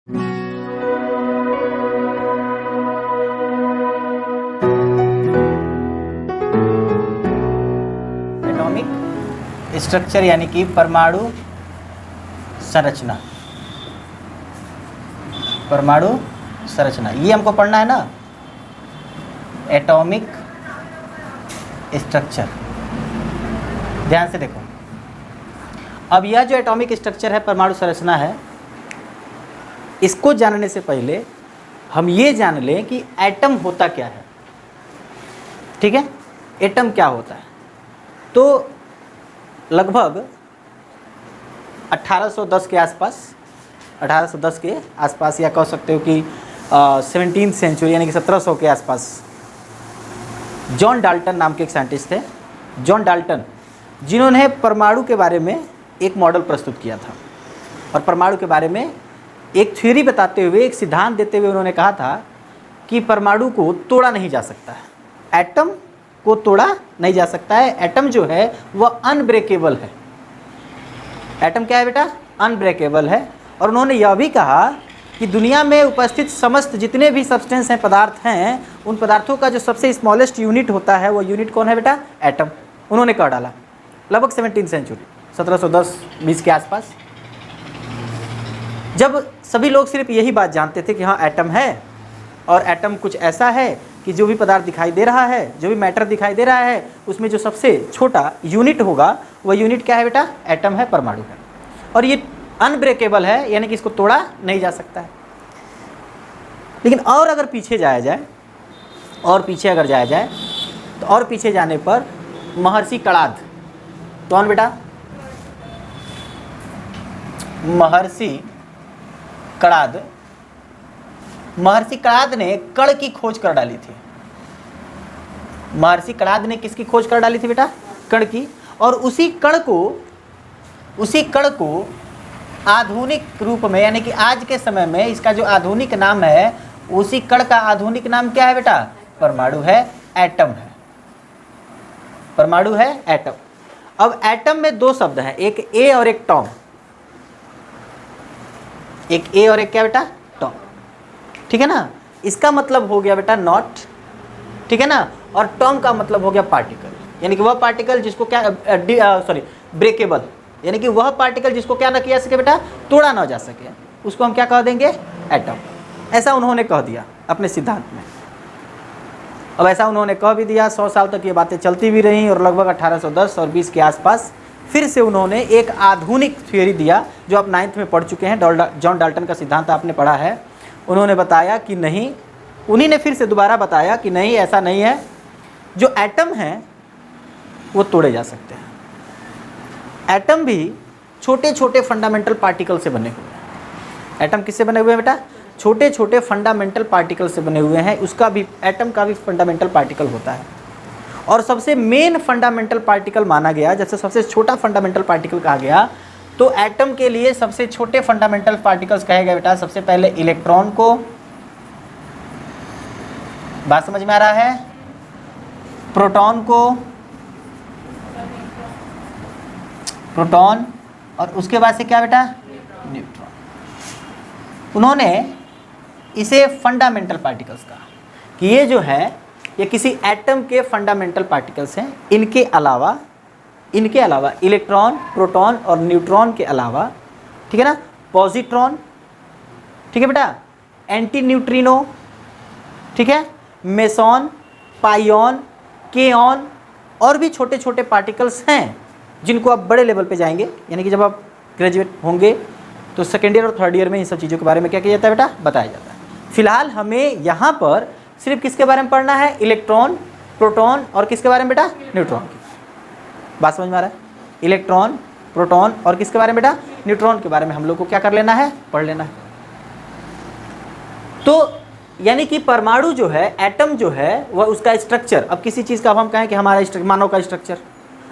Atomic structure यानी कि परमाणु संरचना। परमाणु संरचना ये हमको पढ़ना है ना, एटॉमिक स्ट्रक्चर। ध्यान से देखो, अब यह जो एटॉमिक स्ट्रक्चर है, परमाणु संरचना है, इसको जानने से पहले हम ये जान लें कि एटम होता क्या है। ठीक है, एटम क्या होता है। तो लगभग 1810 के आसपास, 1810 के आसपास, या कह सकते हो कि 17वीं सेंचुरी यानी कि 1700 के आसपास, जॉन डाल्टन नाम के एक साइंटिस्ट थे, जॉन डाल्टन, जिन्होंने परमाणु के बारे में एक मॉडल प्रस्तुत किया था। और परमाणु के बारे में एक थ्योरी बताते हुए, एक सिद्धांत देते हुए उन्होंने कहा था कि परमाणु को तोड़ा नहीं जा सकता है, एटम को तोड़ा नहीं जा सकता है। एटम जो है वह अनब्रेकेबल है। एटम क्या है बेटा? अनब्रेकेबल है। और उन्होंने यह भी कहा कि दुनिया में उपस्थित समस्त जितने भी सब्सटेंस हैं, पदार्थ हैं, उन पदार्थों का जो सबसे स्मॉलेस्ट यूनिट होता है, वो यूनिट कौन है बेटा? एटम। उन्होंने कह डाला लगभग 17वीं सेंचुरी, 1710-20 के आसपास, जब सभी लोग सिर्फ यही बात जानते थे कि हाँ एटम है, और एटम कुछ ऐसा है कि जो भी पदार्थ दिखाई दे रहा है, जो भी मैटर दिखाई दे रहा है, उसमें जो सबसे छोटा यूनिट होगा वह यूनिट क्या है बेटा? एटम है, परमाणु है। और ये अनब्रेकेबल है, यानी कि इसको तोड़ा नहीं जा सकता है। लेकिन और अगर पीछे जाया जाए, और पीछे अगर जाया जाए, तो और पीछे जाने पर महर्षि कणाद, कौन बेटा? महर्षि कणाद। महर्षि कणाद ने कण की खोज कर डाली थी। महर्षि कणाद ने किसकी खोज कर डाली थी बेटा? कण की। और उसी कण को आधुनिक रूप में, यानी कि आज के समय में इसका जो आधुनिक नाम है, उसी कण का आधुनिक नाम क्या है बेटा? परमाणु है, एटम है। परमाणु है, एटम। अब एटम में दो शब्द हैं, एक ए और एक टॉम। एक ए और एक क्या बेटा? टॉम। ठीक है ना। इसका मतलब हो गया बेटा नॉट, ठीक है ना। और टॉम का मतलब हो गया पार्टिकल, यानी कि वह पार्टिकल जिसको क्या ब्रेकेबल, यानी कि वह पार्टिकल जिसको क्या ना किया सके बेटा? तोड़ा ना जा सके, उसको हम क्या कह देंगे? एटम। ऐसा उन्होंने कह दिया अपने सिद्धांत में। अब ऐसा उन्होंने कह भी दिया, 100 साल तक ये बातें चलती भी रहीं, और लगभग 1810 और 20 के आसपास फिर से उन्होंने एक आधुनिक थ्योरी दिया, जो आप 9th में पढ़ चुके हैं। जॉन डाल्टन का सिद्धांत आपने पढ़ा है। उन्होंने बताया कि नहीं, उन्हीं ने फिर से दोबारा बताया कि नहीं, ऐसा नहीं है, जो एटम है वो तोड़े जा सकते हैं। एटम भी छोटे छोटे फंडामेंटल पार्टिकल से बने हुए हैं। एटम किससे बने हुए हैं बेटा? छोटे छोटे फंडामेंटल पार्टिकल से बने हुए हैं। उसका भी, एटम का भी फंडामेंटल पार्टिकल होता है। और सबसे मेन फंडामेंटल पार्टिकल माना गया, जब से सबसे छोटा फंडामेंटल पार्टिकल कहा गया, तो एटम के लिए सबसे छोटे फंडामेंटल पार्टिकल्स कहे गए बेटा। सबसे पहले इलेक्ट्रॉन को, बात समझ में आ रहा है? प्रोटॉन को, प्रोटॉन, और उसके बाद से क्या बेटा? न्यूट्रॉन। उन्होंने इसे फंडामेंटल पार्टिकल्स कहा कि ये जो है ये किसी एटम के फंडामेंटल पार्टिकल्स हैं। इनके अलावा इलेक्ट्रॉन, प्रोटॉन और न्यूट्रॉन के अलावा, ठीक है ना, पॉजिट्रॉन, ठीक है बेटा, एंटी न्यूट्रिनो, ठीक है, मेसॉन, पाइऑन, केऑन, और भी छोटे छोटे पार्टिकल्स हैं जिनको आप बड़े लेवल पे जाएंगे, यानी कि जब आप ग्रेजुएट होंगे तो सेकेंड ईयर और थर्ड ईयर में इन सब चीज़ों के बारे में क्या किया जाता है बेटा? बताया जाता है। फिलहाल हमें यहाँ पर सिर्फ किसके बारे में पढ़ना है? इलेक्ट्रॉन, प्रोटॉन और किसके बारे में बेटा? न्यूट्रॉन की। बात समझ में आ रहा है? इलेक्ट्रॉन, प्रोटॉन और किसके बारे में बेटा? न्यूट्रॉन के बारे में हम लोग को क्या कर लेना है? पढ़ लेना है। तो यानी कि परमाणु जो है, एटम जो है, वह उसका स्ट्रक्चर, अब किसी चीज़ का अब हम कहें कि हमारा मानव का स्ट्रक्चर,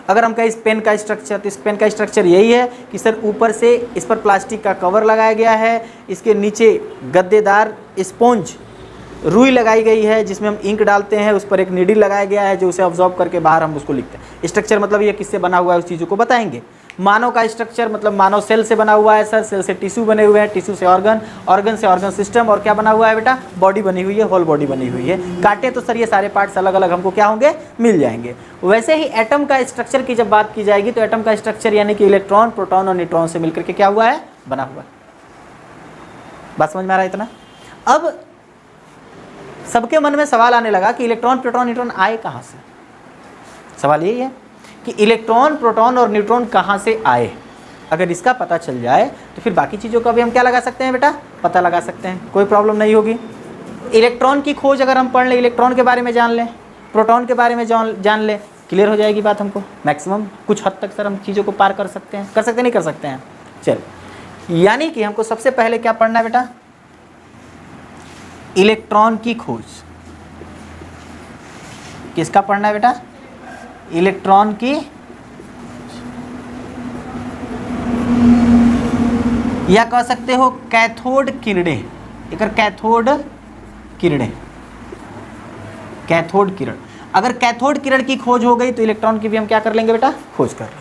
अगर हम कहें इस पेन का स्ट्रक्चर, तो इस पेन का स्ट्रक्चर यही है कि सर ऊपर से इस पर प्लास्टिक का कवर लगाया गया है, इसके नीचे गद्देदार स्पॉन्ज रुई लगाई गई है जिसमें हम इंक डालते हैं, उस पर एक नीडल लगाया गया है जो उसे ऑब्जॉर्व करके बाहर हम उसको लिखते हैं। स्ट्रक्चर मतलब ये किससे बना हुआ है उस चीज़ों को बताएंगे। मानव का स्ट्रक्चर मतलब मानव सेल से बना हुआ है सर, सेल से टिश्यू बने हुए हैं, टिश्यू से ऑर्गन, ऑर्गन से ऑर्गन सिस्टम, और क्या बना हुआ है बेटा, बॉडी बनी हुई है, होल बॉडी बनी हुई है। काटे तो सर ये सारे पार्ट्स अलग अलग हमको क्या होंगे, मिल जाएंगे। वैसे ही एटम का स्ट्रक्चर की जब बात की जाएगी तो एटम का स्ट्रक्चर यानी कि इलेक्ट्रॉन, प्रोटॉन और न्यूट्रॉन से मिलकर के क्या हुआ है, बना हुआ है। बात समझ में आ रहा है इतना? अब सबके मन में सवाल आने लगा कि इलेक्ट्रॉन, प्रोटॉन, न्यूट्रॉन आए कहाँ से। सवाल यही है कि इलेक्ट्रॉन, प्रोटॉन और न्यूट्रॉन कहाँ से आए। अगर इसका पता चल जाए तो फिर बाकी चीज़ों का भी हम क्या लगा सकते हैं बेटा, पता लगा सकते हैं, कोई प्रॉब्लम नहीं होगी। इलेक्ट्रॉन की खोज अगर हम पढ़ लें, इलेक्ट्रॉन के बारे में जान लें, प्रोटॉन के बारे में जान लें, क्लियर हो जाएगी बात हमको। मैक्सिमम कुछ हद तक सर हम चीज़ों को पार कर सकते हैं, नहीं कर सकते हैं। चल, यानी कि हमको सबसे पहले क्या पढ़ना है बेटा, इलेक्ट्रॉन की खोज। किसका पढ़ना है बेटा, इलेक्ट्रॉन की, या कह सकते हो कैथोड किरणें। एक कैथोड किरणें, कैथोड किरण। अगर कैथोड किरण की खोज हो गई तो इलेक्ट्रॉन की भी हम क्या कर लेंगे बेटा, खोज कर लेंगे।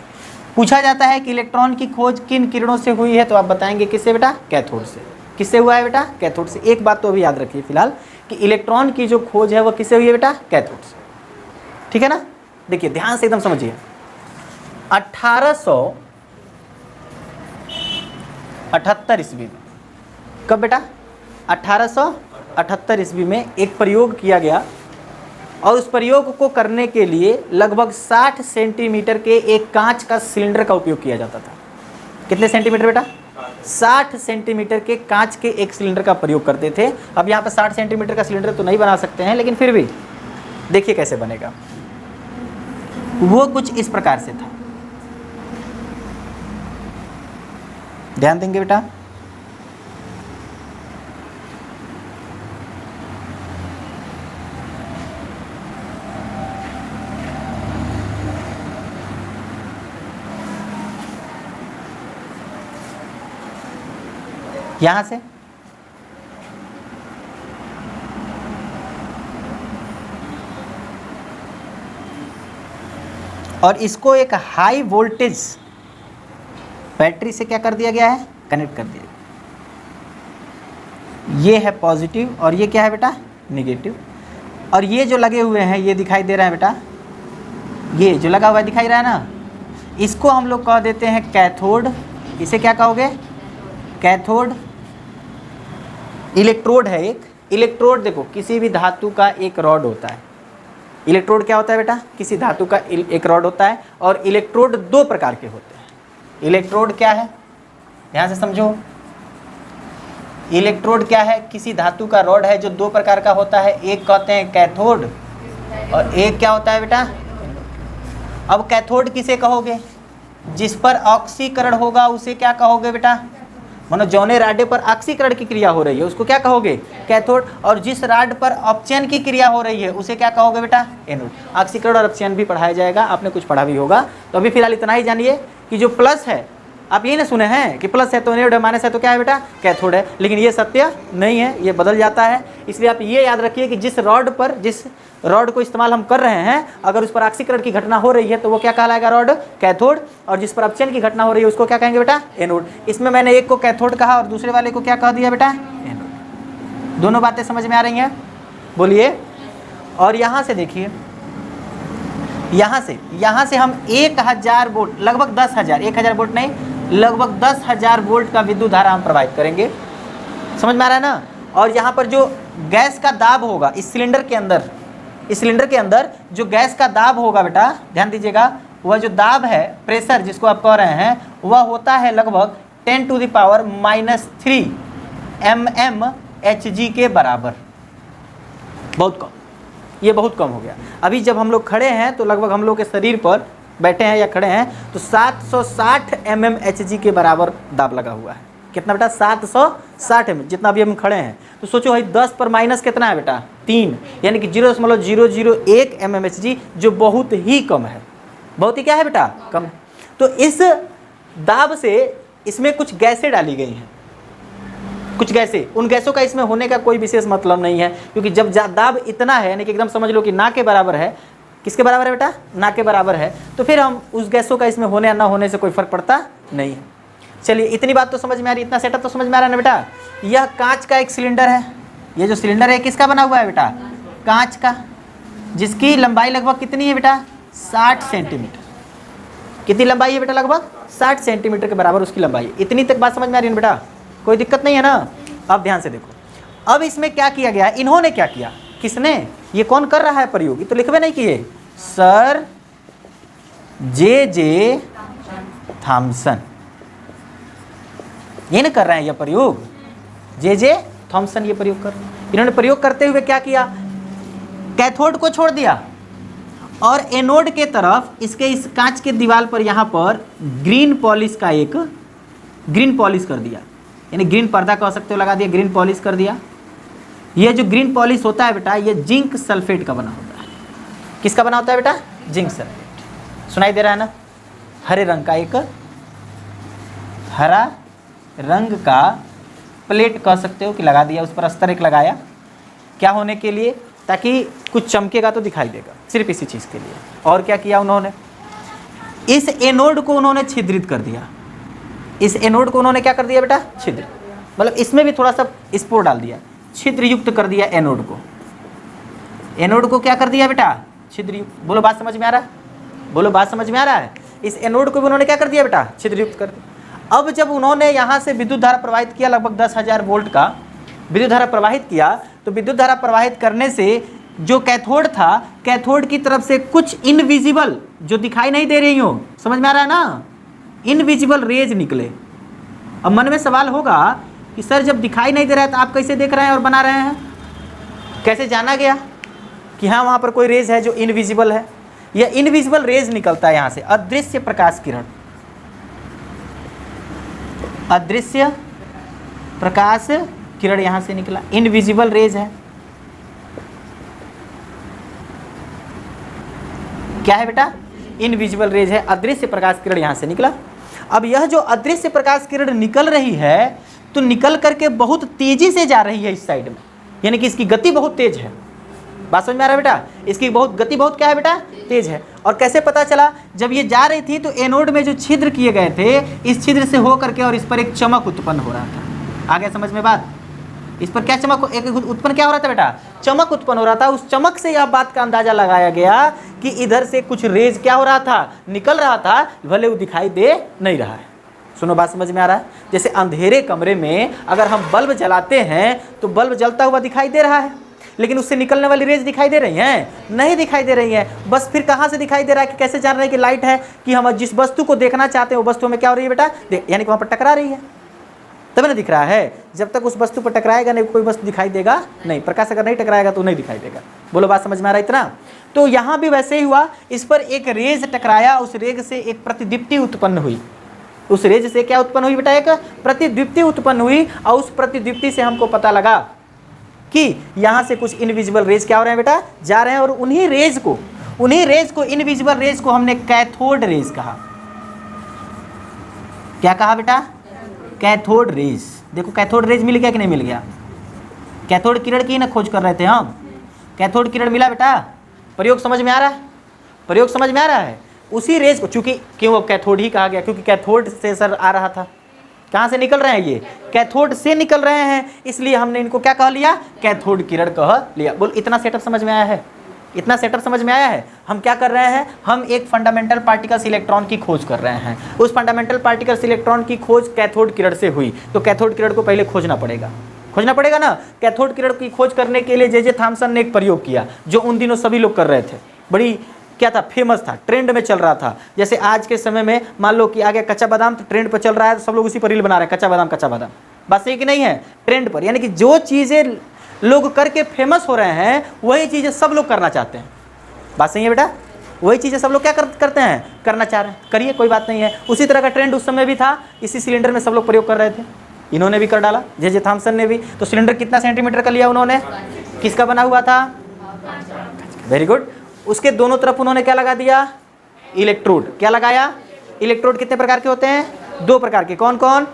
पूछा जाता है कि इलेक्ट्रॉन की खोज किन किरणों से हुई है, तो आप बताएंगे किससे बेटा, कैथोड से। किससे हुआ है बेटा, कैथोड से। एक बात तो अभी याद रखिए फिलहाल कि इलेक्ट्रॉन की जो खोज है वो किससे हुई है बेटा, कैथोड से। ठीक है ना? देखिए ध्यान से एकदम समझिए। 1878 ईस्वी में, कब बेटा, 1878 ईस्वी में एक प्रयोग किया गया, और उस प्रयोग को करने के लिए लगभग 60 सेंटीमीटर के एक कांच का सिलेंडर का उपयोग किया जाता था। कितने सेंटीमीटर बेटा, 60 सेंटीमीटर के कांच के एक सिलेंडर का प्रयोग करते थे। अब यहाँ पर 60 सेंटीमीटर का सिलेंडर तो नहीं बना सकते हैं, लेकिन फिर भी देखिए कैसे बनेगा। वो कुछ इस प्रकार से था, ध्यान देंगे बेटा। यहां से और इसको एक हाई वोल्टेज बैटरी से क्या कर दिया गया है, कनेक्ट कर दिया। ये है पॉजिटिव और ये क्या है बेटा, नेगेटिव। और ये जो लगे हुए हैं ये दिखाई दे रहा है बेटा, ये जो लगा हुआ है दिखाई रहा है ना, इसको हम लोग कह देते हैं कैथोड। इसे क्या कहोगे, कैथोड। इलेक्ट्रोड है एक, इलेक्ट्रोड देखो किसी भी धातु का एक रॉड होता है। इलेक्ट्रोड क्या होता है बेटा, किसी धातु का एक रॉड होता है, और इलेक्ट्रोड दो प्रकार के होते हैं। इलेक्ट्रोड क्या है, ध्यान से समझो। इलेक्ट्रोड क्या है, किसी धातु का रॉड है जो दो प्रकार का होता है, एक कहते हैं कैथोड और एक क्या होता है बेटा। अब कैथोड किसे कहोगे, जिस पर ऑक्सीकरण होगा उसे क्या कहोगे बेटा, मानो जौने राडे पर ऑक्सीकरण की क्रिया हो रही है उसको क्या कहोगे, कैथोड। और जिस राड पर अपचयन की क्रिया हो रही है उसे क्या कहोगे बेटा, एनोड। ऑक्सीकरण और अपचयन भी पढ़ाया जाएगा, आपने कुछ पढ़ा भी होगा। तो अभी फिलहाल इतना ही जानिए कि जो प्लस है, आप यही ना सुने हैं कि प्लस है तो एनोड है, माइनस है तो क्या है बेटा, कैथोड है। लेकिन ये सत्य नहीं है, ये बदल जाता है। इसलिए आप ये याद रखिए कि जिस रॉड को इस्तेमाल हम कर रहे हैं, अगर उस पर ऑक्सीकरण की घटना हो रही है तो वो क्या कहलाएगा, रॉड, कैथोड। और जिस पर अपचयन की घटना हो रही है उसको क्या कहेंगे बेटा, एनोड। इसमें मैंने एक को कैथोड कहा और दूसरे वाले को क्या कह दिया बेटा, एनोड। दोनों बातें समझ में आ रही हैं, बोलिए। और यहाँ से देखिए, यहाँ से हम 1000 वोल्ट, लगभग 10,000, 1000 वोल्ट नहीं, लगभग 10,000 वोल्ट का विद्युत धारा हम प्रवाहित करेंगे। समझ में आ रहा है ना। और यहाँ पर जो गैस का दाब होगा इस सिलेंडर के अंदर, जो गैस का दाब होगा बेटा, ध्यान दीजिएगा, वह जो दाब है, प्रेशर जिसको आप कह रहे हैं, वह होता है लगभग 10⁻³ mmHg के बराबर। बहुत कम, ये बहुत कम हो गया। अभी जब हम लोग खड़े हैं तो लगभग हम लोग के शरीर पर बैठे हैं या खड़े हैं तो 760 mmHg के बराबर दाब लगा हुआ है। कितना बेटा, 760 mm, जितना अभी हम खड़े हैं। तो सोचो भाई 10 पर माइनस कितना है बेटा, 3, यानी कि 0.001 mmHg, जो बहुत ही कम है। बहुत ही क्या है बेटा, कम है। तो इस दाब से इसमें कुछ गैसें डाली गई हैं, कुछ गैसें, उन गैसों का इसमें होने का कोई विशेष मतलब नहीं है, क्योंकि जब दाब इतना है, यानी कि एकदम समझ लो कि ना के बराबर है, किसके बराबर है बेटा? ना के बराबर है। तो फिर हम उस गैसों का इसमें होने या ना होने से कोई फर्क पड़ता नहीं है। चलिए इतनी बात तो समझ में आ रही, इतना सेटअप तो समझ में आ रहा है ना बेटा। यह कांच का एक सिलेंडर है, ये जो सिलेंडर है किसका बना हुआ है बेटा? कांच का, जिसकी लंबाई लगभग कितनी है बेटा? 60 सेंटीमीटर। कितनी लंबाई है बेटा? लगभग 60 सेंटीमीटर के बराबर उसकी लंबाई है। इतनी तक बात समझ में आ रही है बेटा? कोई दिक्कत नहीं है ना? अब ध्यान से देखो, अब इसमें क्या किया गया? इन्होंने क्या किया? किसने? ये कौन कर रहा है प्रयोग? ये तो लिखवे नहीं किए, सर जे थॉमसन, ये ना कर रहे हैं यह प्रयोग, जे थॉमसन ये प्रयोग कर रहे हैं। इन्होंने प्रयोग करते हुए क्या किया? कैथोड को छोड़ दिया और एनोड के तरफ इसके इस कांच के दीवार पर यहाँ पर ग्रीन पॉलिश का एक ग्रीन पॉलिश कर दिया, यानी ग्रीन पर्दा कह सकते हो, लगा दिया, ग्रीन पॉलिश कर दिया। ये जो ग्रीन पॉलिश होता है बेटा, ये जिंक सल्फेट का बना होता है। किसका बना होता है बेटा? Zinc sulphate. सुनाई दे रहा है ना? हरे रंग का एक, हरा रंग का प्लेट कह सकते हो कि लगा दिया, उस पर अस्तर एक लगाया, क्या होने के लिए? ताकि कुछ चमकेगा तो दिखाई देगा, सिर्फ इसी चीज़ के लिए। और क्या किया उन्होंने? इस एनोड को उन्होंने छिद्रित कर दिया। इस एनोड को उन्होंने क्या कर दिया बेटा? छिद्र, मतलब इसमें भी थोड़ा सा स्पोर डाल दिया, छिद्र युक्त कर दिया एनोड को। एनोड को क्या कर दिया बेटा? छिद्र युक्त। बोलो बात समझ में आ रहा है? बोलो बात समझ में आ रहा है? इस एनोड को भी उन्होंने क्या कर दिया बेटा? छिद्र युक्त कर दिया। अब जब उन्होंने यहाँ से विद्युत धारा प्रवाहित किया, लगभग 10,000 वोल्ट का विद्युत धारा प्रवाहित किया, तो विद्युत धारा प्रवाहित करने से जो कैथोड था, कैथोड की तरफ से कुछ इनविजिबल, जो दिखाई नहीं दे रही हो, समझ में आ रहा है ना? इनविजिबल रेज निकले। अब मन में सवाल होगा कि सर जब दिखाई नहीं दे रहा है तो आप कैसे देख रहे हैं और बना रहे हैं? कैसे जाना गया कि हाँ वहाँ पर कोई रेज है जो इनविजिबल है? यह इनविजिबल रेज निकलता है यहाँ से, अदृश्य प्रकाश किरण, अदृश्य प्रकाश किरण यहाँ से निकला, इनविजिबल रेज है। क्या है बेटा? इनविजिबल रेज है, अदृश्य प्रकाश किरण यहाँ से निकला। अब यह जो अदृश्य प्रकाश किरण निकल रही है, तो निकल करके बहुत तेजी से जा रही है इस साइड में, यानी कि इसकी गति बहुत तेज है। बात समझ में आ रहा है बेटा? इसकी बहुत गति बहुत क्या है बेटा? तेज है। और कैसे पता चला? जब ये जा रही थी तो एनोड में जो छिद्र किए गए थे, इस छिद्र से हो करके और इस पर एक चमक उत्पन्न हो रहा था। आ गया समझ में बात? इस पर क्या चमक एक उत्पन्न क्या हो रहा था बेटा? चमक उत्पन्न हो रहा था। उस चमक से यह बात का अंदाजा लगाया गया कि इधर से कुछ रेज क्या हो रहा था? निकल रहा था, भले वो दिखाई दे नहीं रहा है। सुनो बात समझ में आ रहा है? जैसे अंधेरे कमरे में अगर हम बल्ब जलाते हैं तो बल्ब जलता हुआ दिखाई दे रहा है, लेकिन उससे निकलने वाली रेज दिखाई दे रही हैं? नहीं दिखाई दे रही है। बस फिर कहाँ से दिखाई दे रहा है कि कैसे जान रहे हैं कि लाइट है? कि हम जिस वस्तु को देखना चाहते हैं वो वस्तु में क्या हो रही है बेटा? यानी कि वहाँ पर टकरा रही है, तब ना दिख रहा है। जब तक उस वस्तु पर टकराएगा नहीं, कोई वस्तु दिखाई देगा नहीं। प्रकाश अगर नहीं टकराएगा तो नहीं दिखाई देगा। बोलो बात समझ में आ रहा है इतना? तो यहाँ भी वैसे ही हुआ, इस पर एक रेज टकराया, उस रेज से एक प्रतिदीप्ति उत्पन्न हुई। उस रेज से क्या उत्पन्न हुई बेटा? एक प्रतिदीप्ति उत्पन्न हुई। और उस प्रतिदीप्ति से हमको पता लगा कि यहाँ से कुछ इनविजिबल रेज क्या हो रहे हैं बेटा? जा रहे हैं। और उन्हीं रेज को इनविजिबल रेज को हमने कैथोड रेज कहा। क्या कहा बेटा? Cathode rays. देखो कैथोड रेज मिल गया कि नहीं मिल गया? कैथोड किरण की ना खोज कर रहे थे हम। कैथोड किरण मिला बेटा? प्रयोग समझ में आ रहा है? प्रयोग समझ में आ रहा है? उसी रेज को, चूंकि क्यों अब कैथोड ही कहा गया? क्योंकि कैथोड से सर आ रहा था। कहाँ से निकल रहे हैं? ये कैथोड से निकल रहे हैं, इसलिए हमने इनको क्या कह लिया? कैथोड किरण कह लिया। बोल इतना सेटअप समझ में आया है? इतना सेटअप समझ में आया है? हम क्या कर रहे हैं? हम एक फंडामेंटल पार्टिकल्स इलेक्ट्रॉन की खोज कर रहे हैं। उस फंडामेंटल पार्टिकल्स इलेक्ट्रॉन की खोज कैथोड किरण से हुई, तो कैथोड किरण को पहले खोजना पड़ेगा ना। कैथोड किरण की खोज करने के लिए जे थॉमसन ने एक प्रयोग किया, जो उन दिनों सभी लोग कर रहे थे। बड़ी क्या था? फेमस था, ट्रेंड में चल रहा था। जैसे आज के समय में मान लो कि आ गया कच्चा बादाम, तो ट्रेंड पर चल रहा है, तो सब लोग उसी पर रील बना रहे हैं, कच्चा बादाम। बात सही कि नहीं है? ट्रेंड पर, यानी कि जो चीज़ें लोग करके फेमस हो रहे हैं वही चीज़ें सब लोग करना चाहते हैं। बात सही है बेटा? वही चीज़ें सब लोग क्या करते हैं? करना चाह रहे हैं। करिए, कोई बात नहीं है। उसी तरह का ट्रेंड उस समय भी था। इसी सिलेंडर में सब लोग प्रयोग कर रहे थे। इन्होंने भी कर डाला, जे थॉमसन ने भी। तो सिलेंडर कितना सेंटीमीटर का लिया उन्होंने? किसका बना हुआ था? Very good. उसके दोनों तरफ उन्होंने क्या लगा दिया? इलेक्ट्रोड। क्या लगाया? इलेक्ट्रोड कितने प्रकार के होते हैं? 2 प्रकार के। कौन कौन?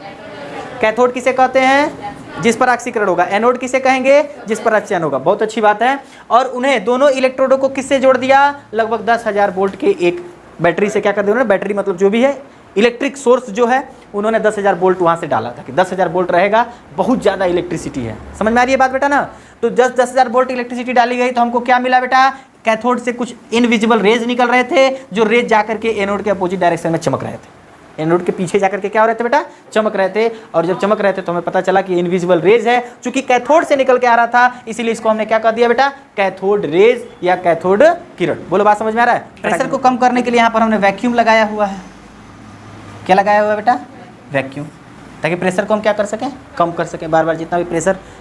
कैथोड किसे कहते हैं? जिस पर ऑक्सीकरण होगा। एनोड किसे कहेंगे? जिस पर अपचयन होगा। बहुत अच्छी बात है। और उन्हें दोनों इलेक्ट्रोडों को किससे जोड़ दिया? लगभग 10,000 वोल्ट के एक बैटरी से। क्या कर दिया उन्होंने? बैटरी मतलब जो भी है इलेक्ट्रिक सोर्स जो है, उन्होंने 10,000 वोल्ट वहाँ से डाला था कि 10,000 वोल्ट रहेगा, बहुत ज़्यादा इलेक्ट्रिसिटी है। समझ में आ रही है बात बेटा ना? तो 10,000 वोल्ट इलेक्ट्रिसिटी डाली गई तो हमको क्या मिला बेटा? कैथोड से कुछ इनविजिबल रेज निकल रहे थे, जो रेज जाकर के एनोड के अपोजिट डायरेक्शन में चमक रहे थे। एनोड के पीछे जाकर के क्या हो रहे थे बेटा? चमक रहे थे। और जब चमक रहे थे तो हमें पता चला कि इनविजिबल रेज है, चूंकि कैथोड से निकल के आ रहा था, इसीलिए इसको हमने क्या कह दिया बेटा? कैथोड रेज या कैथोड किरण। बोलो बात समझ में आ रहा है? प्रेशर को कम करने के लिए यहाँ पर हमने वैक्यूम लगाया हुआ है। क्या लगाया हुआ है बेटा? वैक्यूम, ताकि प्रेशर को हम क्या कर सकें? कम कर सकें। बार बार जितना भी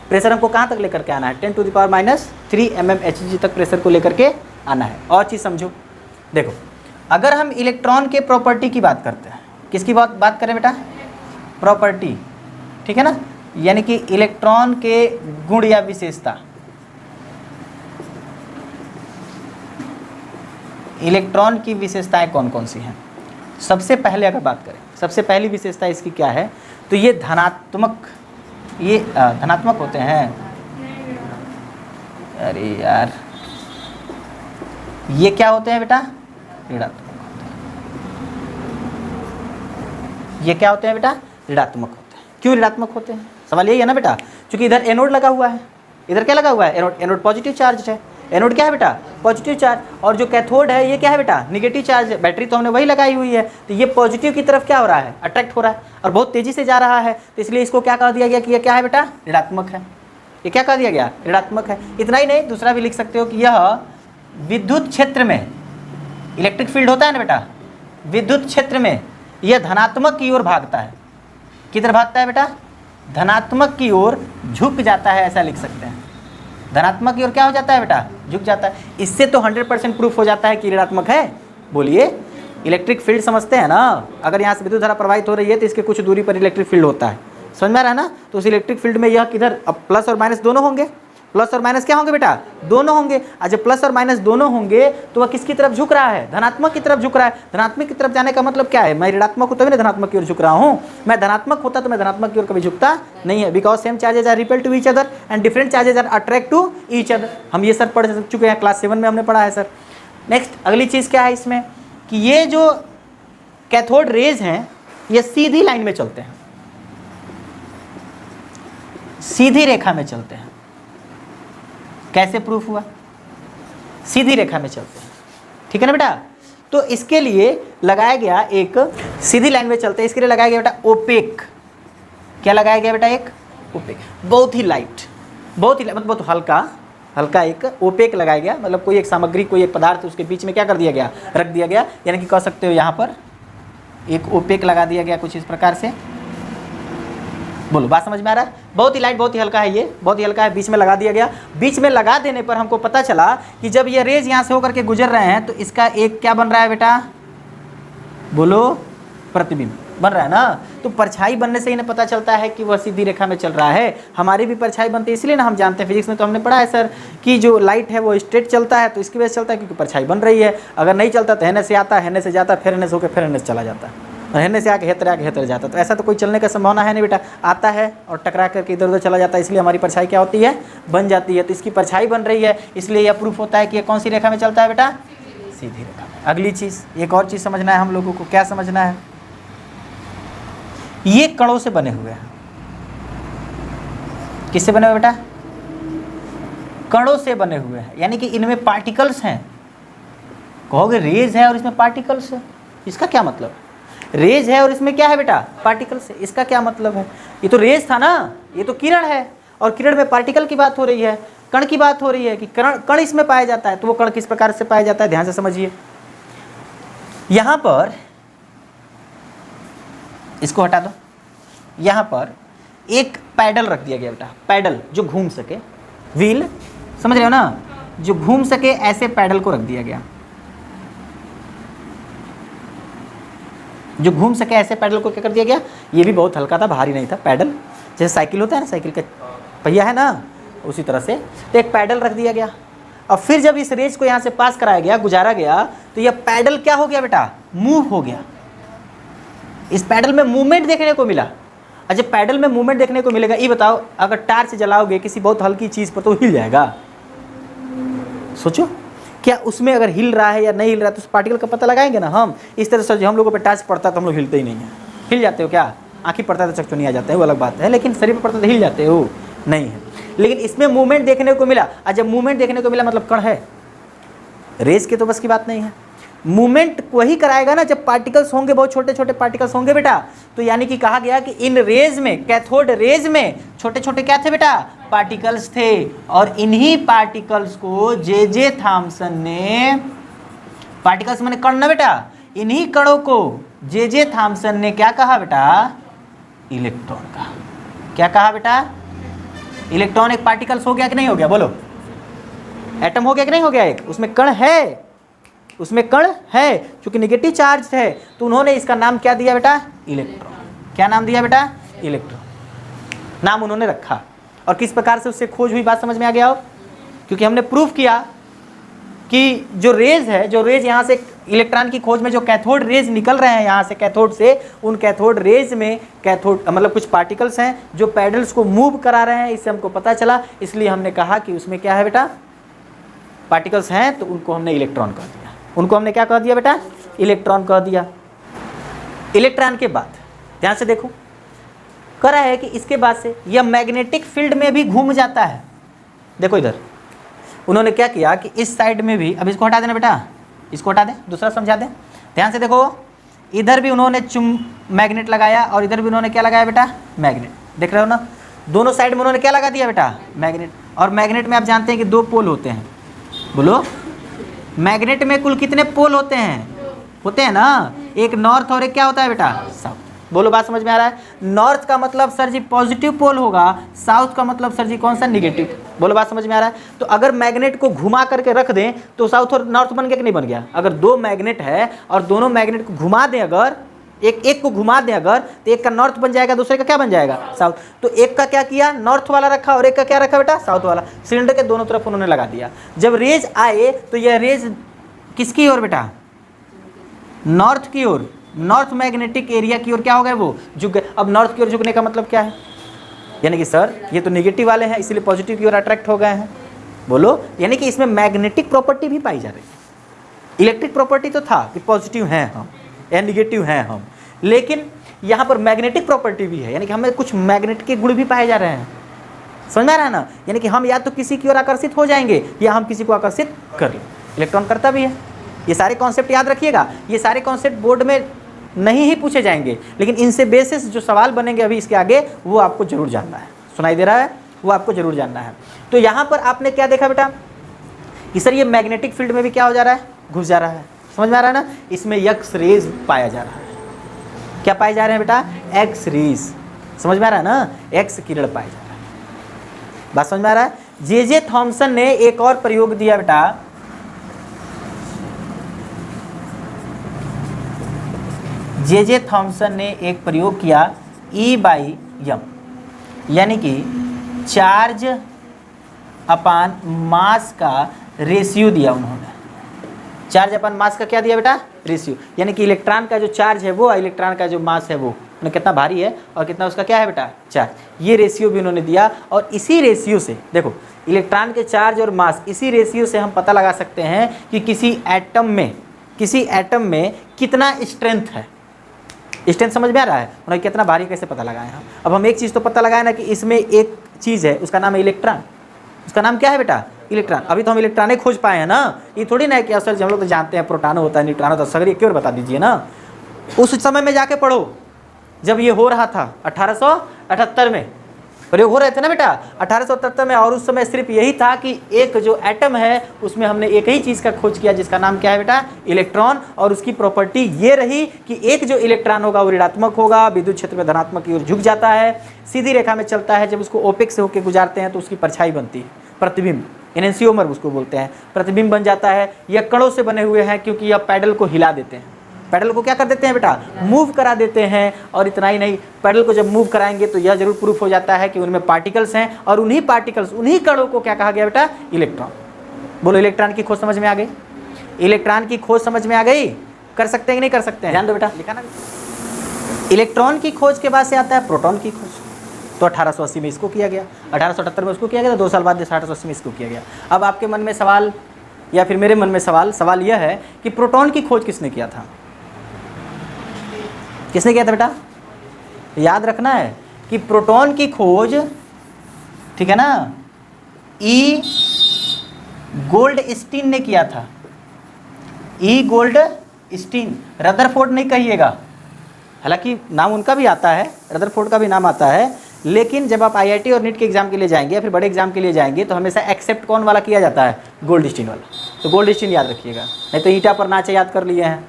प्रेशर हमको कहाँ तक लेकर के आना है? 10⁻³ mmHg तक प्रेशर को लेकर के आना है। और चीज़ समझो, देखो अगर हम इलेक्ट्रॉन के प्रॉपर्टी की बात करते हैं, किसकी बात करें बेटा? प्रॉपर्टी, ठीक है ना, यानी कि इलेक्ट्रॉन के गुण या विशेषता। इलेक्ट्रॉन की विशेषताएं कौन कौन सी हैं? सबसे पहले अगर बात करें, सबसे पहली विशेषता इसकी क्या है? तो ये धनात्मक होते हैं। अरे यार, ये क्या होते हैं बेटा? ऋणात्मक। ये क्या होते हैं बेटा? ऋणात्मक होते हैं। क्यों ऋणात्मक होते हैं? सवाल यही है ना बेटा, क्योंकि इधर एनोड लगा हुआ है, इधर क्या लगा हुआ है? एनोड पॉजिटिव चार्ज है। एनोड क्या है बेटा? Positive charge. और जो कैथोड है ये क्या है बेटा? निगेटिव चार्ज है। बैटरी तो हमने वही लगाई हुई है, तो ये पॉजिटिव की तरफ क्या हो रहा है? अट्रैक्ट हो रहा है और बहुत तेजी से जा रहा है, तो इसलिए इसको क्या कह दिया गया कि ये क्या है बेटा? ऋणात्मक है। ये क्या कह दिया गया? ऋणात्मक है। इतना ही नहीं, दूसरा भी लिख सकते हो कि यह विद्युत क्षेत्र में, इलेक्ट्रिक फील्ड होता है ना बेटा, विद्युत क्षेत्र में यह धनात्मक की ओर भागता है। किधर भागता है बेटा? धनात्मक की ओर झुक जाता है, ऐसा लिख सकते हैं। धनात्मक की ओर क्या हो जाता है बेटा? झुक जाता है। इससे तो 100% प्रूफ हो जाता है कि ऋणात्मक है। बोलिए, इलेक्ट्रिक फील्ड समझते हैं ना? अगर यहाँ से विद्युत धारा प्रवाहित हो रही है तो इसके कुछ दूरी पर इलेक्ट्रिक फील्ड होता है। समझ में आ रहा है ना? तो उस इलेक्ट्रिक फील्ड में यह किधर, अब प्लस और माइनस दोनों होंगे। प्लस और माइनस क्या होंगे बेटा? दोनों होंगे। और जब प्लस और माइनस दोनों होंगे तो वह किसकी तरफ झुक रहा है? धनात्मक की तरफ झुक रहा है। धनात्मक की तरफ जाने का मतलब क्या है? मैं ऋणात्मक हूं तभी मैं धनात्मक की ओर झुक रहा हूं। मैं धनात्मक होता तो मैं धनात्मक की ओर कभी झुकता नहीं है। Because same charges are repel to each other and different charges are attract to each other. हम ये सर पढ़ चुके हैं, क्लास 7 में हमने पढ़ा है सर। नेक्स्ट अगली चीज़ क्या है इसमें कि ये जो कैथोड रेज हैं ये सीधी लाइन में चलते हैं, सीधी रेखा में चलते हैं। कैसे प्रूफ हुआ? सीधी रेखा में चलते हैं, ठीक है ना बेटा? तो इसके लिए लगाया गया एक, सीधी लाइन में चलते हैं, इसके लिए लगाया गया बेटा ओपेक। क्या लगाया गया बेटा? एक ओपेक, बहुत ही लाइट, मतलब बहुत हल्का एक ओपेक लगाया गया। मतलब कोई एक सामग्री, कोई एक पदार्थ उसके बीच में क्या कर दिया गया? रख दिया गया। यानी कि कह सकते हो यहाँ पर एक ओपेक लगा दिया गया कुछ इस प्रकार से। बोलो बात समझ में आ रहा है? बहुत ही लाइट, बहुत ही हल्का है, ये बहुत ही हल्का है, बीच में लगा दिया गया। बीच में लगा देने पर हमको पता चला कि जब ये रेज यहाँ से होकर के गुजर रहे हैं तो इसका एक क्या बन रहा है बेटा? बोलो, प्रतिबिंब बन रहा है ना। तो परछाई बनने से ही ना पता चलता है कि वह सीधी रेखा में चल रहा है। हमारी भी परछाई बनती है, इसलिए ना हम जानते हैं, फिजिक्स में तो हमने पढ़ा है सर कि जो लाइट है वो स्ट्रेट चलता है, तो इसकी वजह से चलता है क्योंकि परछाई बन रही है। अगर नहीं चलता तो हेने से आता, हेने से जाता, फिर हेने से होकर फिर हेने से चला जाता, और हेने से आके हेतर जाता। तो ऐसा तो कोई चलने का संभावना है नहीं बेटा। आता है और टकरा करके इधर उधर चला जाता है, इसलिए हमारी परछाई क्या होती है? बन जाती है। तो इसकी परछाई बन रही है, इसलिए यह प्रूफ होता है कि ये कौन सी रेखा में चलता है बेटा? सीधी रेखा में। अगली चीज़, एक और चीज़ समझना है हम लोगों को। क्या समझना है? ये कणों से बने हुए हैं। किससे बने हुए बेटा? कणों से बने हुए हैं, यानी कि इनमें पार्टिकल्स हैं। कहोगे रेज है और इसमें पार्टिकल्स है, इसका क्या मतलब? रेज है और इसमें क्या है बेटा? पार्टिकल्स है, इसका क्या मतलब है? ये तो रेज था ना, ये तो किरण है, और किरण में पार्टिकल की बात हो रही है, कण की बात हो रही है कि कण इसमें पाया जाता है। तो वो कण किस प्रकार से पाया जाता है? ध्यान से समझिए। यहां पर इसको हटा दो, यहां पर एक पैडल रख दिया गया बेटा, पैडल जो घूम सके, व्हील, समझ रहे हो ना, जो घूम सके, ऐसे पैडल को रख दिया गया, जो घूम सके ऐसे पैडल को क्या कर दिया गया? ये भी बहुत हल्का था, भारी नहीं था। पैडल जैसे साइकिल होता है ना, साइकिल का पहिया है ना, उसी तरह से तो एक पैडल रख दिया गया। और फिर जब इस रेज को यहाँ से पास कराया गया, गुजारा गया, तो यह पैडल क्या हो गया बेटा? मूव हो गया। इस पैडल में मूवमेंट देखने को मिला। अच्छा पैडल में मूवमेंट देखने को मिलेगा, ये बताओ अगर टार्च जलाओगे किसी बहुत हल्की चीज़ पर तो हिल जाएगा। सोचो क्या उसमें अगर हिल रहा है या नहीं हिल रहा है तो उस पार्टिकल का पता लगाएंगे ना हम। इस तरह से जो हम लोगों पर टार्च पड़ता है तो हम लोग हिलते ही नहीं हैं। हिल जाते हो क्या? आँखी पड़ता है तो चकचोनी आ जाता है, वो अलग बात है, लेकिन शरीर पर पड़ता तो हिल जाते हो नहीं है। लेकिन इसमें मूवमेंट देखने को मिला। और जब मूवमेंट देखने को मिला मतलब कण है, रेस के तो बस की बात नहीं है। मूवमेंट वही कराएगा ना जब पार्टिकल्स होंगे, बहुत छोटे छोटे पार्टिकल्स होंगे बेटा। तो यानी कि कहा गया कि इन रेज में, कैथोड रेज में छोटे छोटे क्या थे बेटा? पार्टिकल्स थे। और इन्हीं पार्टिकल्स को जे थॉमसन ने, पार्टिकल्स माने कण ना बेटा, इन्हीं कणों को जे थॉमसन ने क्या कहा बेटा? इलेक्ट्रॉन कहा। क्या कहा बेटा? इलेक्ट्रॉन एक पार्टिकल्स हो गया कि नहीं हो गया? बोलो, एटम हो गया कि नहीं हो गया? एक उसमें कण है, उसमें कण है। क्योंकि नेगेटिव चार्ज है तो उन्होंने इसका नाम क्या दिया बेटा? इलेक्ट्रॉन। क्या नाम दिया बेटा? इलेक्ट्रॉन नाम उन्होंने रखा। और किस प्रकार से उससे खोज हुई बात समझ में आ गया हो? क्योंकि हमने प्रूफ किया कि जो रेज है, जो रेज यहाँ से इलेक्ट्रॉन की खोज में जो कैथोड रेज निकल रहे हैं यहाँ से कैथोड से, उन कैथोड रेज में कैथोड मतलब कुछ पार्टिकल्स हैं जो पैडल्स को मूव करा रहे हैं। इससे हमको पता चला, इसलिए हमने कहा कि उसमें क्या है बेटा? पार्टिकल्स हैं, तो उनको हमने इलेक्ट्रॉन कह दिया। उनको हमने क्या कह दिया बेटा? इलेक्ट्रॉन कह दिया। इलेक्ट्रॉन के बाद ध्यान से देखो, कह रहा है कि इसके बाद से यह मैग्नेटिक फील्ड में भी घूम जाता है। देखो इधर उन्होंने क्या किया कि इस साइड में भी, अब इसको हटा देना बेटा, इसको हटा दें, दूसरा समझा दें। ध्यान से देखो, इधर भी उन्होंने मैग्नेट लगाया और इधर भी उन्होंने क्या लगाया बेटा? मैग्नेट। देख रहे हो ना, दोनों साइड में उन्होंने क्या लगा दिया बेटा? मैग्नेट। और मैग्नेट में आप जानते हैं कि दो पोल होते हैं। बोलो, मैग्नेट में कुल कितने पोल होते हैं? होते हैं ना, एक नॉर्थ और एक क्या होता है बेटा? साउथ। बोलो, बात समझ में आ रहा है? नॉर्थ का मतलब सर जी पॉजिटिव पोल होगा, साउथ का मतलब सर जी कौन सा? निगेटिव। बोलो, बात समझ में आ रहा है? तो अगर मैग्नेट को घुमा करके रख दें तो साउथ और नॉर्थ बन गया कि नहीं बन गया? अगर दो मैग्नेट है और दोनों मैग्नेट को घुमा दें, अगर एक को घुमा दें अगर, तो एक का नॉर्थ बन जाएगा, दूसरे का क्या बन जाएगा? साउथ। तो एक का क्या किया? नॉर्थ वाला रखा और एक का क्या रखा बेटा? साउथ वाला। सिलेंडर के दोनों तरफ उन्होंने लगा दिया। जब रेज आए तो यह रेज किसकी ओर बेटा? नॉर्थ की ओर, नॉर्थ मैग्नेटिक एरिया की ओर क्या हो गए? वो झुक गए। अब नॉर्थ की ओर झुकने का मतलब क्या है? यानी कि सर ये तो नेगेटिव वाले हैं इसलिए पॉजिटिव की ओर अट्रैक्ट हो गए हैं। बोलो, यानी कि इसमें मैग्नेटिक प्रॉपर्टी भी पाई जा रही है। इलेक्ट्रिक प्रॉपर्टी तो था कि पॉजिटिव हैं हम या निगेटिव हैं हम, लेकिन यहाँ पर मैग्नेटिक प्रॉपर्टी भी है, यानी कि हमें कुछ मैग्नेट के गुण भी पाए जा रहे हैं। समझ में आ रहा है ना? यानी कि हम या तो किसी की ओर आकर्षित हो जाएंगे या हम किसी को आकर्षित कर लें। इलेक्ट्रॉन करता भी है। ये सारे कॉन्सेप्ट याद रखिएगा। ये सारे कॉन्सेप्ट बोर्ड में नहीं ही पूछे जाएंगे, लेकिन इनसे बेसिस जो सवाल बनेंगे अभी इसके आगे, वो आपको जरूर जानना है। सुनाई दे रहा है? वो आपको जरूर जानना है। तो यहाँ पर आपने क्या देखा बेटा कि सर ये मैग्नेटिक फील्ड में भी क्या हो जा रहा है? घुस जा रहा है। समझ में आ रहा है ना? इसमें एक्स रेज पाया जा रहा है। क्या पाए जा रहे हैं बेटा? X rays. समझ में आ रहा है ना? एक्स किरण पाए जा रहा है। बात समझ में आ रहा है? जे थॉमसन ने एक और प्रयोग दिया बेटा, जे थॉमसन ने एक प्रयोग किया E/m, यानी कि चार्ज अपान मास का रेशियो दिया उन्होंने। चार्ज अपान मास का क्या दिया बेटा? रेशियो। यानी कि इलेक्ट्रॉन का जो चार्ज है वो, इलेक्ट्रॉन का जो मास है वो कितना भारी है और कितना उसका क्या है बेटा? चार्ज। ये रेशियो भी उन्होंने दिया। और इसी रेशियो से देखो, इलेक्ट्रॉन के चार्ज और मास, इसी रेशियो से हम पता लगा सकते हैं कि किसी एटम में कितना स्ट्रेंथ है। स्ट्रेंथ समझ में आ रहा है? उन्होंने कितना भारी कैसे पता लगाए हम। अब हम एक चीज़ तो पता लगाए ना कि इसमें एक चीज़ है, उसका नाम है इलेक्ट्रॉन। उसका नाम क्या है बेटा? इलेक्ट्रॉन। अभी तो हम इलेक्ट्रॉन ही खोज पाए हैं ना, ये थोड़ी ना है कि असल हम लोग तो जानते हैं प्रोटॉन होता है, न्यूट्रॉन होता है, सगरी क्यों बता दीजिए ना। उस समय में जाके पढ़ो जब ये हो रहा था 1878 में प्रयोग हो रहे थे ना बेटा, 1878 में। और उस समय सिर्फ यही था कि एक जो एटम है उसमें हमने एक ही चीज़ का खोज किया जिसका नाम क्या है बेटा? इलेक्ट्रॉन। और उसकी प्रॉपर्टी ये रही कि एक जो इलेक्ट्रॉन होगा वो ऋणात्मक होगा, विद्युत क्षेत्र में धनात्मक की ओर झुक जाता है, सीधी रेखा में चलता है। जब उसको ओपेक से होकर गुजारते हैं तो उसकी परछाई बनती है, प्रतिबिंब, एनेंसियोमर उसको बोलते हैं, प्रतिबिंब बन जाता है। यह कणों से बने हुए हैं क्योंकि यह पैडल को हिला देते हैं। पैडल को क्या कर देते हैं बेटा? मूव करा देते हैं। और इतना ही नहीं, पैडल को जब मूव कराएंगे तो यह जरूर प्रूफ हो जाता है कि उनमें पार्टिकल्स हैं, और उन्हीं पार्टिकल्स, उन्हीं कणों को क्या कहा गया बेटा? इलेक्ट्रॉन। बोलो, इलेक्ट्रॉन की खोज समझ में आ गई? इलेक्ट्रॉन की खोज समझ में आ गई? कर सकते हैं कि नहीं कर सकते हैं? ध्यान दो बेटा, लिखा ना। इलेक्ट्रॉन की खोज के बाद से आता है प्रोटॉन की खोज। तो 1880 में इसको किया गया, 1878 में उसको किया गया, तो 2 साल बाद 1880 में इसको किया गया। अब आपके मन में सवाल या फिर मेरे मन में सवाल यह है कि प्रोटॉन की खोज किसने किया था? किसने किया था बेटा? याद रखना है कि प्रोटॉन की खोज, ठीक है ना, ई गोल्डस्टीन ने किया था। ई गोल्डस्टीन, रदरफोर्ड नहीं कहिएगा, हालांकि नाम उनका भी आता है, रदरफोर्ड का भी नाम आता है, लेकिन जब आप आईआईटी और नीट के एग्जाम के लिए जाएंगे या फिर बड़े एग्जाम के लिए जाएंगे तो हमेशा एक्सेप्ट कौन वाला किया जाता है? गोल्डस्टीन वाला। तो गोल्डस्टीन याद रखिएगा, नहीं तो ईंटा पर नाचे याद कर लिए हैं,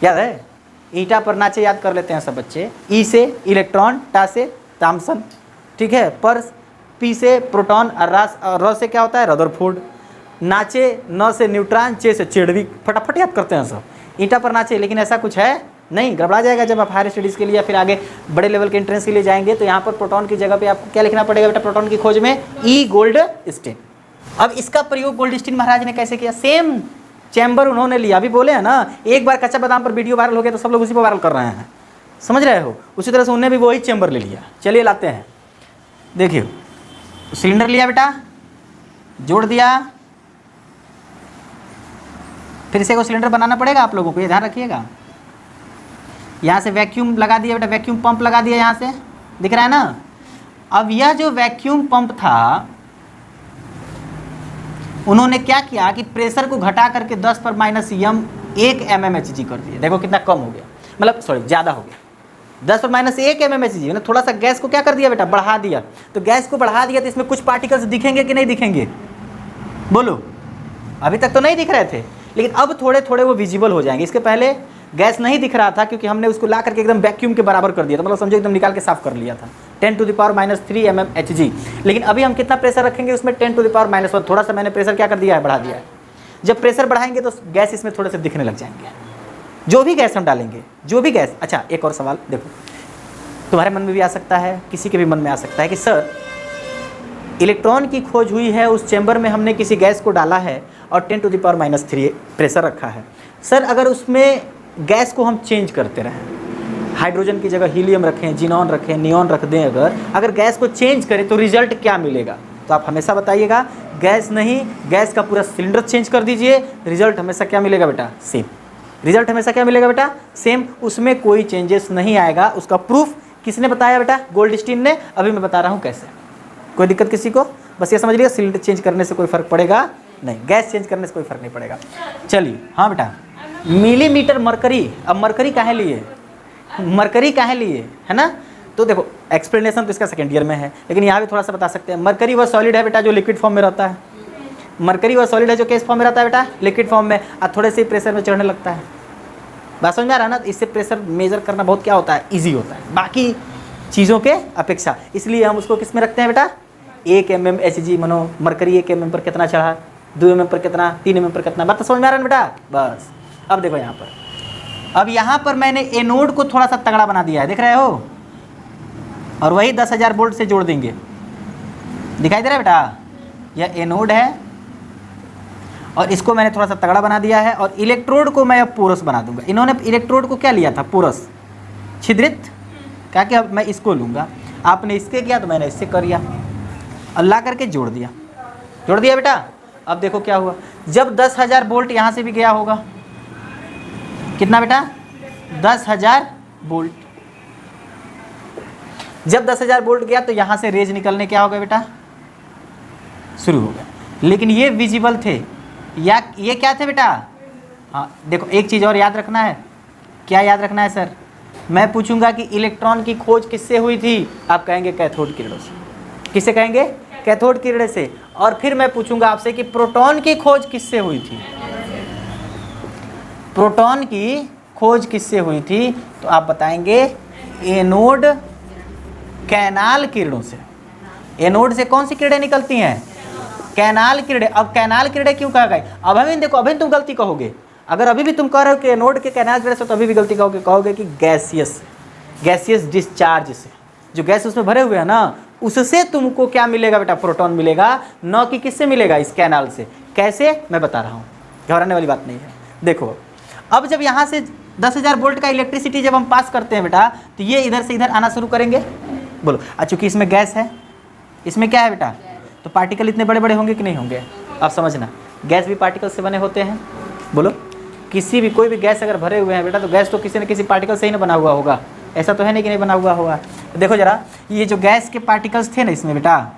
याद है? ईंटा पर नाचे याद कर लेते हैं सब बच्चे। ई से इलेक्ट्रॉन, टा से थॉमसन, ठीक है, पर पी से प्रोटॉन, और र से क्या होता है? रदरफोर्ड। नाचे, न से न्यूट्रॉन, चे से चेडविक, फटाफट याद करते हैं सब, ईंटा पर नाचे। लेकिन ऐसा कुछ है नहीं, गड़बड़ा जाएगा जब आप हायर स्टडीज़ के लिए या फिर आगे बड़े लेवल के एंट्रेंस के लिए जाएंगे। तो यहाँ पर प्रोटॉन की जगह पे आपको क्या लिखना पड़ेगा बेटा? प्रोटॉन की खोज में ई गोल्डस्टीन। अब इसका प्रयोग गोल्डस्टीन महाराज ने कैसे किया? सेम चैम्बर उन्होंने लिया, अभी बोले हैं ना, एक बार कच्चा बादाम पर वीडियो वायरल हो गया तो सब लोग उसी पर वायरल कर रहे हैं, समझ रहे हो? उसी तरह से उन्होंने भी वही चैम्बर ले लिया। चलिए लाते हैं, देखिए सिलेंडर लिया बेटा, जोड़ दिया, फिर से को सिलेंडर बनाना पड़ेगा आप लोगों को, ये ध्यान रखिएगा। यहाँ से वैक्यूम लगा दिया बेटा, वैक्यूम पंप लगा दिया, यहाँ से दिख रहा है ना। अब यह जो वैक्यूम पंप था, उन्होंने क्या किया कि प्रेशर को घटा करके 10 पर माइनस यम 1 mmHg कर दिया। देखो कितना कम हो गया, मतलब सॉरी ज़्यादा हो गया, 10 पर माइनस 1 mmHg। ना थोड़ा सा गैस को क्या कर दिया बेटा? बढ़ा दिया। तो गैस को बढ़ा दिया तो इसमें कुछ पार्टिकल्स दिखेंगे कि नहीं दिखेंगे? बोलो, अभी तक तो नहीं दिख रहे थे, लेकिन अब थोड़े थोड़े वो विजिबल हो जाएंगे। इसके पहले गैस नहीं दिख रहा था क्योंकि हमने उसको ला करके एकदम वैक्यूम के बराबर कर दिया था, मतलब समझो एकदम निकाल के साफ कर लिया था, 10⁻³ mmHg। लेकिन अभी हम कितना प्रेशर रखेंगे उसमें? 10⁻⁻1। थोड़ा सा मैंने प्रेशर क्या कर दिया है? बढ़ा दिया है। जब प्रेशर बढ़ाएंगे तो गैस इसमें थोड़े से दिखने लग जाएंगे, जो भी गैस हम डालेंगे, जो भी गैस। अच्छा, एक और सवाल देखो, तुम्हारे मन में भी आ सकता है, किसी के भी मन में आ सकता है कि सर इलेक्ट्रॉन की खोज हुई है, उस चैम्बर में हमने किसी गैस को डाला है और 10⁻³ प्रेशर रखा है। सर अगर उसमें गैस को हम चेंज करते रहें, हाइड्रोजन की जगह हीलियम रखें, जिनॉन रखें, नियॉन रख दें, अगर गैस को चेंज करें तो रिजल्ट क्या मिलेगा? तो आप हमेशा बताइएगा, गैस नहीं, गैस का पूरा सिलेंडर चेंज कर दीजिए, रिजल्ट हमेशा क्या मिलेगा बेटा? सेम। रिजल्ट हमेशा क्या मिलेगा बेटा? सेम, उसमें कोई चेंजेस नहीं आएगा। उसका प्रूफ किसने बताया बेटा? गोल्डस्टीन ने। अभी मैं बता रहा हूँ कैसे। कोई दिक्कत किसी को? बस ये समझ लिया, सिलेंडर चेंज करने से कोई फर्क पड़ेगा नहीं, गैस चेंज करने से कोई फर्क नहीं पड़ेगा। चलिए, हाँ बेटा, मिलीमीटर मरकरी। अब मरकरी काहे लिए? मरकरी काहे लिए, है ना? तो देखो एक्सप्लेनेशन तो इसका सेकेंड ईयर में है, लेकिन यहाँ भी थोड़ा सा बता सकते हैं। मरकरी वह सॉलिड है बेटा जो लिक्विड फॉर्म में रहता है। मरकरी वह सॉलिड है जो किस फॉर्म में रहता है बेटा? लिक्विड फॉर्म में, और थोड़े से प्रेशर में चढ़ने लगता है। बात समझ में आ रहा है ना? इससे प्रेशर मेजर करना बहुत क्या होता है? ईजी होता है बाकी चीज़ों के अपेक्षा। इसलिए हम उसको किस में रखते हैं बेटा? 1 mmHg। मनो मरकरी 1 mm पर कितना चढ़ा, 2 mm पर कितना, 3 mm पर कितना। बात तो समझ में आ रहा है बेटा? बस अब देखो यहाँ पर, अब यहाँ पर मैंने एनोड को थोड़ा सा तगड़ा बना दिया है, देख रहे हो? और वही 10,000 वोल्ट से जोड़ देंगे, दिखाई दे रहा है बेटा? यह एनोड है और इसको मैंने थोड़ा सा तगड़ा बना दिया है, और इलेक्ट्रोड को मैं अब पोरस बना दूंगा। इन्होंने इलेक्ट्रोड को क्या लिया था? पोरस, छिद्रित, क्या कि अब मैं इसको लूँगा। आपने इसके किया तो मैंने इससे कर लिया, अल्लाह करके जोड़ दिया। जोड़ दिया बेटा? अब देखो क्या हुआ, जब 10,000 वोल्ट यहाँ से भी गया होगा, कितना बेटा? 10,000 वोल्ट। जब 10,000 वोल्ट गया तो यहाँ से रेज निकलने क्या होगा बेटा? शुरू हो गया। लेकिन ये विजिबल थे या ये क्या थे बेटा? हाँ देखो, एक चीज़ और याद रखना है। क्या याद रखना है सर? मैं पूछूंगा कि इलेक्ट्रॉन की खोज किससे हुई थी? आप कहेंगे कैथोड किरणों से। किससे कहेंगे? कैथोड किरणें से। और फिर मैं पूछूंगा आपसे कि प्रोटॉन की खोज किससे हुई थी? प्रोटॉन की खोज किससे हुई थी? तो आप बताएंगे एनोड कैनाल किरणों से। एनोड से कौन सी किरणें निकलती हैं? कैनाल किरणें। अब कैनाल किरणें क्यों कहा गई? अब अभी देखो, अभी तुम गलती कहोगे, अगर अभी भी तुम कह रहे हो कि एनोड के कैनाल किरणें से, तो अभी भी गलती कहोगे कि गैसियस डिस्चार्ज से, जो गैस उसमें भरे हुए हैं ना, उससे तुमको क्या मिलेगा बेटा? प्रोटॉन मिलेगा, न कि किससे मिलेगा? इस कैनाल से। कैसे? मैं बता रहा हूँ, घबराने वाली बात नहीं है। देखो, अब जब यहाँ से 10,000 वोल्ट का इलेक्ट्रिसिटी जब हम पास करते हैं बेटा, तो ये इधर से इधर आना शुरू करेंगे। बोलो, चूंकि इसमें गैस है, इसमें क्या है बेटा, तो पार्टिकल इतने बड़े बड़े होंगे कि नहीं होंगे? आप समझना, गैस भी पार्टिकल से बने होते हैं। बोलो, किसी भी कोई भी गैस अगर भरे हुए हैं बेटा, तो गैस तो किसी न किसी पार्टिकल से ही ना बना हुआ होगा, ऐसा तो है नहीं कि नहीं बना हुआ होगा। तो देखो जरा, ये जो गैस के पार्टिकल्स थे ना इसमें बेटा,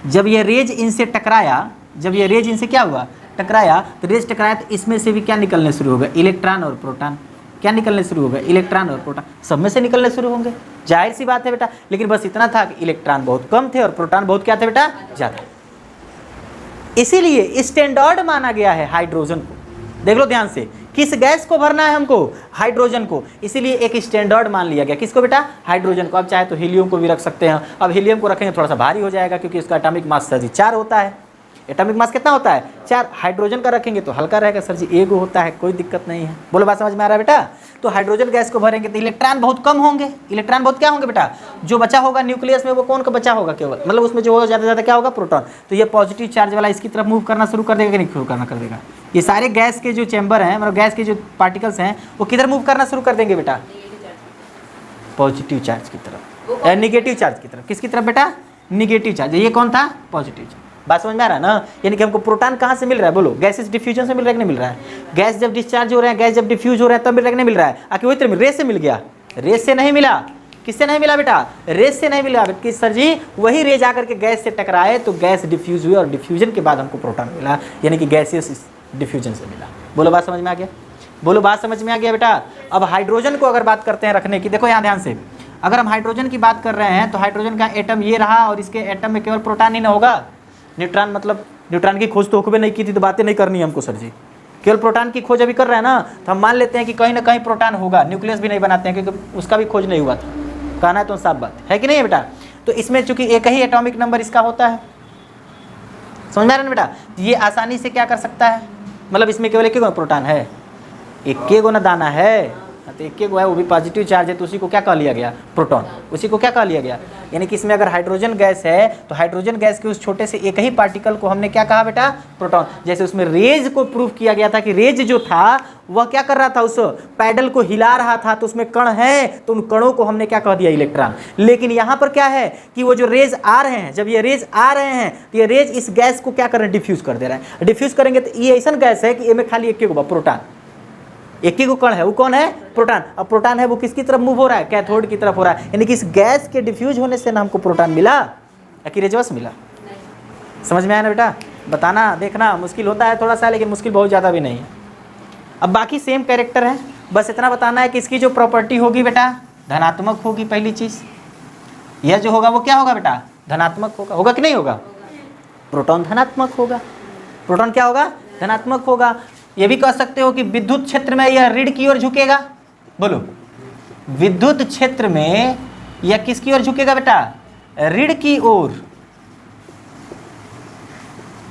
जब ये रेज इनसे टकराया, जब ये रेज इनसे क्या हुआ, टकराया, तो रेज टकराया तो इसमें से भी क्या निकलने शुरू हो गए, इलेक्ट्रॉन और प्रोटॉन। क्या निकलने शुरू हो गए, इलेक्ट्रॉन और प्रोटॉन, सब में से निकलने शुरू होंगे, जाहिर सी बात है बेटा। लेकिन बस इतना था कि इलेक्ट्रॉन बहुत कम थे और प्रोटॉन बहुत क्या थे बेटा, ज़्यादा। इसीलिए स्टैंडर्ड माना गया है हाइड्रोजन को। देख लो ध्यान से, किस गैस को भरना है हमको, हाइड्रोजन को, इसीलिए एक स्टैंडर्ड मान लिया गया। किसको बेटा, हाइड्रोजन को। अब चाहे तो हीलियम को भी रख सकते हैं। अब हीलियम को रखेंगे थोड़ा सा भारी हो जाएगा, क्योंकि इसका एटॉमिक मास सर जी 4 होता है। एटॉमिक मास कितना होता है, 4। हाइड्रोजन का रखेंगे तो हल्का रहेगा सर जी, 1 होता है, कोई दिक्कत नहीं है। बोलो, बात समझ में आ रहा है बेटा? तो हाइड्रोजन गैस को भरेंगे तो इलेक्ट्रॉन बहुत कम होंगे। इलेक्ट्रॉन बहुत क्या होंगे बेटा, जो बचा होगा न्यूक्लियस में वो कौन का बचा होगा, केवल मतलब उसमें जो होगा ज़्यादा से ज़्यादा क्या होगा, प्रोटॉन। तो ये पॉजिटिव चार्ज वाला इसकी तरफ मूव करना शुरू कर देगा कि नहीं शुरू करना कर देगा। ये सारे गैस के जो चैम्बर हैं, मतलब गैस के जो पार्टिकल्स हैं, वो किधर मूव करना शुरू कर देंगे बेटा, पॉजिटिव चार्ज की तरफ, निगेटिव चार्ज की तरफ। किसकी तरफ बेटा, निगेटिव चार्ज। ये कौन था, पॉजिटिव चार्ज। बात समझ में आ रहा है ना? यानी कि हमको प्रोटॉन कहाँ से मिल रहा है, बोलो, गैसेस डिफ्यूजन से मिल रहा है कि नहीं मिल रहा है? गैस जब डिस्चार्ज हो रहे हैं, गैस जब डिफ्यूज हो रहा है, तब मिल रहा है कि नहीं मिल रहा है? आखिर वही तरह रेस से मिल गया, रेस से नहीं मिला। किससे नहीं मिला बेटा, रेस से नहीं मिला। कि सर जी वही रेज आकर के गैस से टकराए तो गैस डिफ्यूज हुई और डिफ्यूजन के बाद हमको प्रोटॉन मिला, यानी कि गैसियस डिफ्यूजन से मिला। बोलो, बात समझ में आ गया? बोलो, बात समझ में आ गया बेटा? अब हाइड्रोजन को अगर बात करते हैं रखने की, देखो यहाँ ध्यान से, अगर हम हाइड्रोजन की बात कर रहे हैं तो हाइड्रोजन का एटम ये रहा और इसके एटम में केवल प्रोटॉन ही ना होगा, न्यूट्रॉन, मतलब न्यूट्रॉन की खोज तो हुक्मे नहीं की थी, तो बातें नहीं करनी है हमको सर जी। केवल प्रोटॉन की खोज अभी कर रहे हैं ना, तो हम मान लेते हैं कि कहीं ना कहीं प्रोटॉन होगा। न्यूक्लियस भी नहीं बनाते हैं क्योंकि उसका भी खोज नहीं हुआ था, कहना है तो साफ बात है कि नहीं है बेटा? तो इसमें चूंकि एक ही एटॉमिक नंबर इसका होता है, समझ में आ रहा है ना बेटा? ये आसानी से क्या कर सकता है, मतलब इसमें केवल एक ही प्रोटॉन है, एक गो ना दाना है, तो एक गो है, वो भी पॉजिटिव चार्ज है, तो उसी को क्या कह लिया गया, प्रोटॉन। उसी को क्या कह लिया गया, यानी कि इसमें अगर हाइड्रोजन गैस है तो हाइड्रोजन गैस के उस छोटे से एक ही पार्टिकल को हमने क्या कहा बेटा, प्रोटॉन। जैसे उसमें रेज को प्रूव किया गया था कि रेज जो था वह क्या कर रहा था, उस पैडल को हिला रहा था, तो उसमें कण है, तो उन कणों को हमने क्या कह दिया, इलेक्ट्रॉन। लेकिन यहाँ पर क्या है कि वो जो रेज आ रहे हैं, जब ये रेज आ रहे हैं तो ये रेज इस गैस को क्या कर रहे हैं, डिफ्यूज कर दे रहे हैं। डिफ्यूज करेंगे तो ये ऐसा गैस है कि इसमें खाली एक ही प्रोटॉन, एक ही को कण है, वो कौन है, प्रोटॉन। अब प्रोटॉन है वो किसकी तरफ मूव हो रहा है, कैथोड की तरफ हो रहा है। यानी कि इस गैस के डिफ्यूज होने से ना हमको प्रोटॉन मिला या कि रिवर्स मिला। समझ में आया ना बेटा? बताना, देखना मुश्किल होता है थोड़ा सा, लेकिन मुश्किल बहुत ज़्यादा भी नहीं है। अब बाकी सेम कैरेक्टर है, बस इतना बताना है कि इसकी जो प्रॉपर्टी होगी बेटा धनात्मक होगी। पहली चीज़ यह जो होगा वो क्या होगा बेटा, धनात्मक होगा। होगा कि नहीं होगा? प्रोटॉन धनात्मक होगा, प्रोटॉन क्या होगा, धनात्मक होगा। ये भी कह सकते हो कि विद्युत क्षेत्र में यह ऋण की ओर झुकेगा। बोलो, विद्युत क्षेत्र में यह किसकी ओर झुकेगा बेटा, ऋण की ओर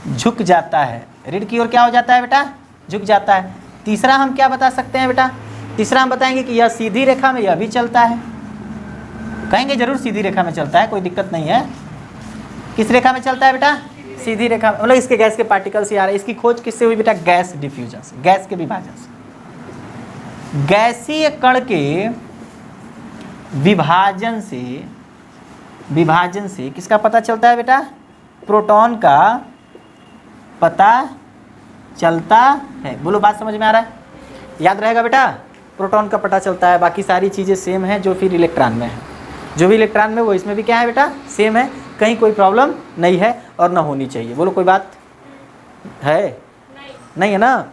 झुक जाता है। ऋण की ओर क्या हो जाता है बेटा, झुक जाता है। तीसरा हम क्या बता सकते हैं बेटा, तीसरा हम बताएंगे कि यह सीधी रेखा में यह भी चलता है। कहेंगे जरूर सीधी रेखा में चलता है, कोई दिक्कत नहीं है। किस रेखा में चलता है बेटा, सीधी रेखा, मतलब इसके गैस के पार्टिकल्स ही आ रहे हैं। इसकी खोज किससे हुई बेटा, गैस डिफ्यूजन से, गैस के विभाजन से। गैसीय कण के विभाजन से किसका पता चलता है बेटा, प्रोटॉन का पता चलता है। बोलो, बात समझ में आ रहा है? याद रहेगा बेटा, प्रोटॉन का पता चलता है। बाकी सारी चीज़ें सेम है जो फिर इलेक्ट्रॉन में है, जो भी इलेक्ट्रॉन में वो इसमें भी क्या है बेटा, सेम है। कहीं कोई प्रॉब्लम नहीं है और ना होनी चाहिए। बोलो, कोई बात है? नहीं है ना?